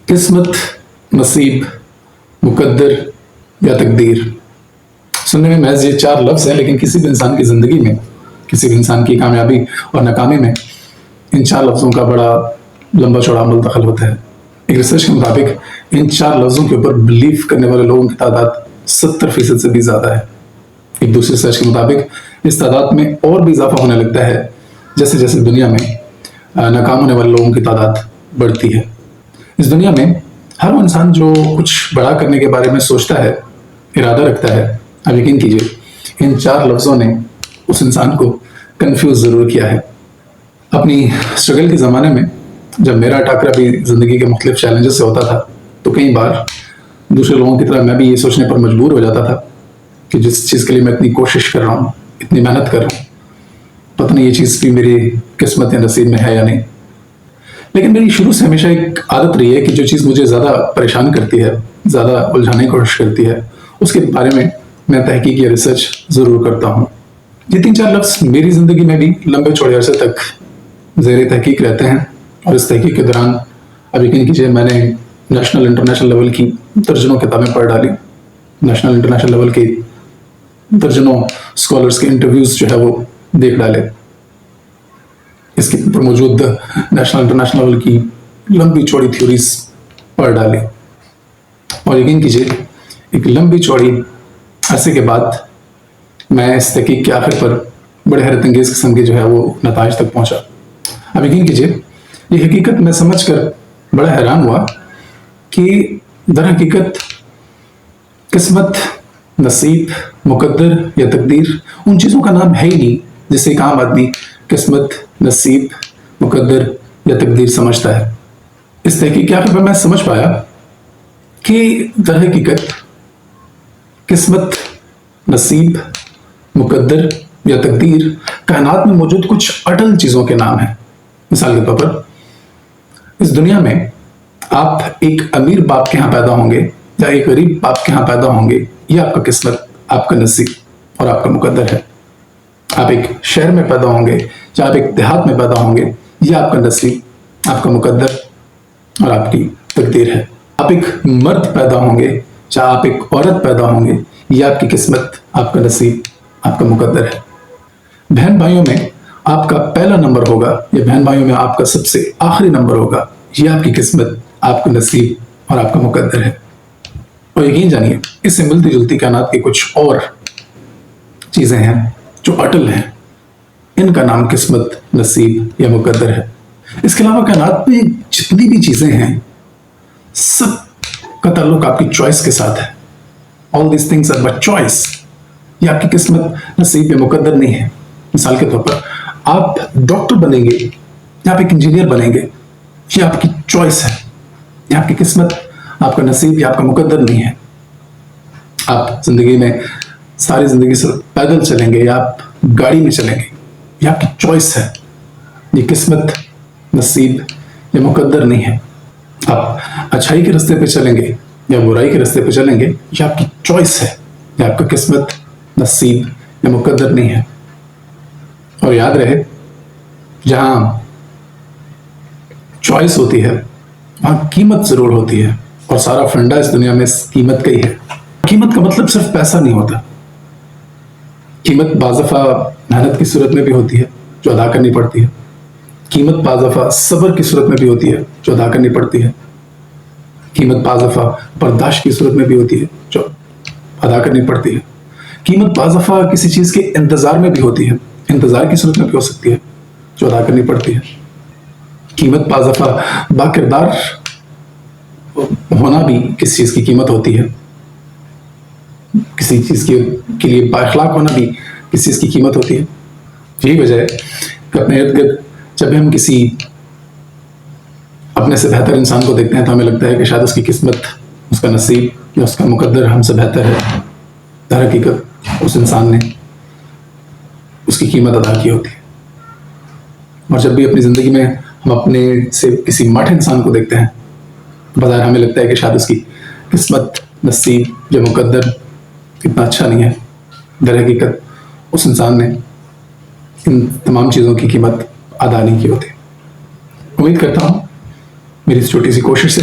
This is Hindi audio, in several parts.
किस्मत, नसीब, मुकद्दर या तकदीर। सुनने में महज ये चार लफ्ज़ हैं, लेकिन किसी भी इंसान की ज़िंदगी में, किसी भी इंसान की कामयाबी और नाकामी में इन चार लफ्ज़ों का बड़ा लंबा चौड़ा अमल दखल होता है। एक रिसर्च के मुताबिक इन चार लफ्ज़ों के ऊपर बिलीव करने वाले लोगों की तादाद 70% से भी ज़्यादा है। एक दूसरी रिसर्च के मुताबिक इस तादाद में और भी इजाफा होने लगता है जैसे जैसे दुनिया में नाकाम होने वाले लोगों की तादाद बढ़ती है। इस दुनिया में हर वो इंसान जो कुछ बड़ा करने के बारे में सोचता है, इरादा रखता है, अब यकीन कीजिए इन चार लफ्ज़ों ने उस इंसान को कंफ्यूज ज़रूर किया है। अपनी स्ट्रगल के ज़माने में जब मेरा टाकरा भी ज़िंदगी के मुख्तलिफ चैलेंजेस से होता था, तो कई बार दूसरे लोगों की तरह मैं भी ये सोचने पर मजबूर हो जाता था कि जिस चीज़ के लिए मैं इतनी कोशिश कर रहा हूँ, इतनी मेहनत कर रहा हूँ, पता नहीं ये चीज़ भी मेरी किस्मत या नसीब में है या नहीं। लेकिन मेरी शुरू से हमेशा एक आदत रही है कि जो चीज़ मुझे ज़्यादा परेशान करती है, ज़्यादा उलझाने की कोशिश करती है, उसके बारे में मैं तहकीक या रिसर्च ज़रूर करता हूँ। ये तीन चार लफ्ज़ मेरी ज़िंदगी में भी लंबे चौड़े अरसे तक ज़ेर तहकीक रहते हैं, और इस तहकीक के दौरान अब यकीन कीजिए मैंने नेशनल इंटरनेशनल लेवल की दर्जनों किताबें पढ़ डाली। नेशनल इंटरनेशनल लेवल के दर्जनों स्कॉलर्स के इंटरव्यूज़ जो है वो देख डाले। इसके ऊपर मौजूद नेशनल इंटरनेशनल लेवल की लंबी चौड़ी थ्योरीज पढ़ डाली, और यकीन कीजिए एक लंबी चौड़ी अरसे के बाद मैं इस तहकीक के आखिर पर बड़े हैरत अंगेज किस्म के जो है वो नताइज तक पहुंचा। अब यकीन कीजिए ये हकीकत मैं समझकर बड़ा हैरान हुआ कि दर हकीकत किस्मत, नसीब, मुकद्दर या तकदीर उन चीज़ों का नाम है ही नहीं जिसे एक आम आदमी किस्मत, नसीब, मुकद्दर या तकदीर समझता है। इस तहकीक के आखिर पर मैं समझ पाया कि दर हकीकत किस्मत, नसीब, मुकद्दर या तकदीर कायनात में मौजूद कुछ अटल चीज़ों के नाम हैं। मिसाल के तौर पर इस दुनिया में आप एक अमीर बाप के यहाँ पैदा होंगे या एक गरीब बाप के यहाँ पैदा होंगे, ये आपका किस्मत, आपका नसीब और आपका मुकद्दर है। आप एक शहर में पैदा होंगे या आप एक देहात में पैदा होंगे, ये आपका नसीब, आपका मुकद्दर और आपकी तकदीर है। आप एक मर्द पैदा होंगे या आप एक औरत पैदा होंगे, ये आपकी किस्मत, आपका नसीब, आपका मुकद्दर है। बहन भाइयों में आपका पहला नंबर होगा या बहन भाइयों में आपका सबसे आखिरी नंबर होगा, ये आपकी किस्मत, आपका नसीब और आपका मुकद्दर है। और यकीन जानिए इससे मिलती जुलती कायनात की कुछ और चीज़ें हैं जो अटल हैं, इनका नाम किस्मत, नसीब या मुकद्दर है। इसके अलावा कायनात में जितनी भी चीज़ें हैं सब का ताल्लुक आपकी चॉइस के साथ है। All this things are but choice. ये आपकी किस्मत, नसीब या मुकद्दर नहीं है। मिसाल के तौर पर आप डॉक्टर बनेंगे या आप एक इंजीनियर बनेंगे, ये आपकी चॉइस है। ये आपकी किस्मत, आपका नसीब या आपका मुकद्दर नहीं है। आप जिंदगी में सारी जिंदगी सिर्फ पैदल चलेंगे या आप गाड़ी में चलेंगे, ये आपकी चॉइस है। ये किस्मत, नसीब या मुकद्दर नहीं है। आप अच्छाई के रास्ते पे चलेंगे या बुराई के रास्ते पे चलेंगे, ये आपकी चॉइस है। ये आपका किस्मत, नसीब या मुकद्दर नहीं है। और याद रहे जहां चॉइस होती है वहां कीमत जरूर होती है, और सारा फंडा इस दुनिया में कीमत का ही है। कीमत का मतलब सिर्फ पैसा नहीं होता। कीमत बाज़फ़ा मेहनत की सूरत में भी होती है जो अदा करनी पड़ती है। कीमत बाज़फ़ा सब्र की सूरत में भी होती है जो अदा करनी पड़ती है। कीमत बाज़फ़ा बर्दाश्त की सूरत में भी होती है जो अदा करनी पड़ती है। कीमत बाज़फ़ा किसी चीज़ के इंतज़ार में भी होती है, इंतज़ार की सूरत में भी हो सकती है जो अदा करनी पड़ती है। कीमत बाज़फ़ा बाकिरदार होना भी किसी चीज़ की कीमत होती है। किसी चीज़ के लिए बाइखलाक होना भी किसी चीज़ की कीमत होती है। यही वजह है कि अपने इर्द गिर्द जब भी हम किसी अपने से बेहतर इंसान को देखते हैं तो हमें लगता है कि शायद उसकी किस्मत, उसका नसीब या उसका मुकद्दर हमसे बेहतर है। दर हकीकत उस इंसान ने उसकी कीमत अदा की होती है। और जब भी अपनी ज़िंदगी में हम अपने से किसी माठे इंसान को देखते हैं, बाज़ार हमें लगता है कि शायद उसकी किस्मत, नसीब या मुकद्दर इतना अच्छा नहीं है। दर हकीकत उस इंसान ने इन तमाम चीज़ों की कीमत अदा नहीं की होती। उम्मीद करता हूँ मेरी इस छोटी सी कोशिश से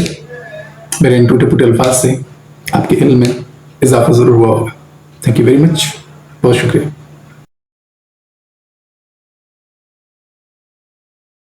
मेरे इन टूटे फूटे अल्फाज से आपके इल्म में इजाफा ज़रूर हुआ होगा। थैंक यू वेरी मच, बहुत शुक्रिया।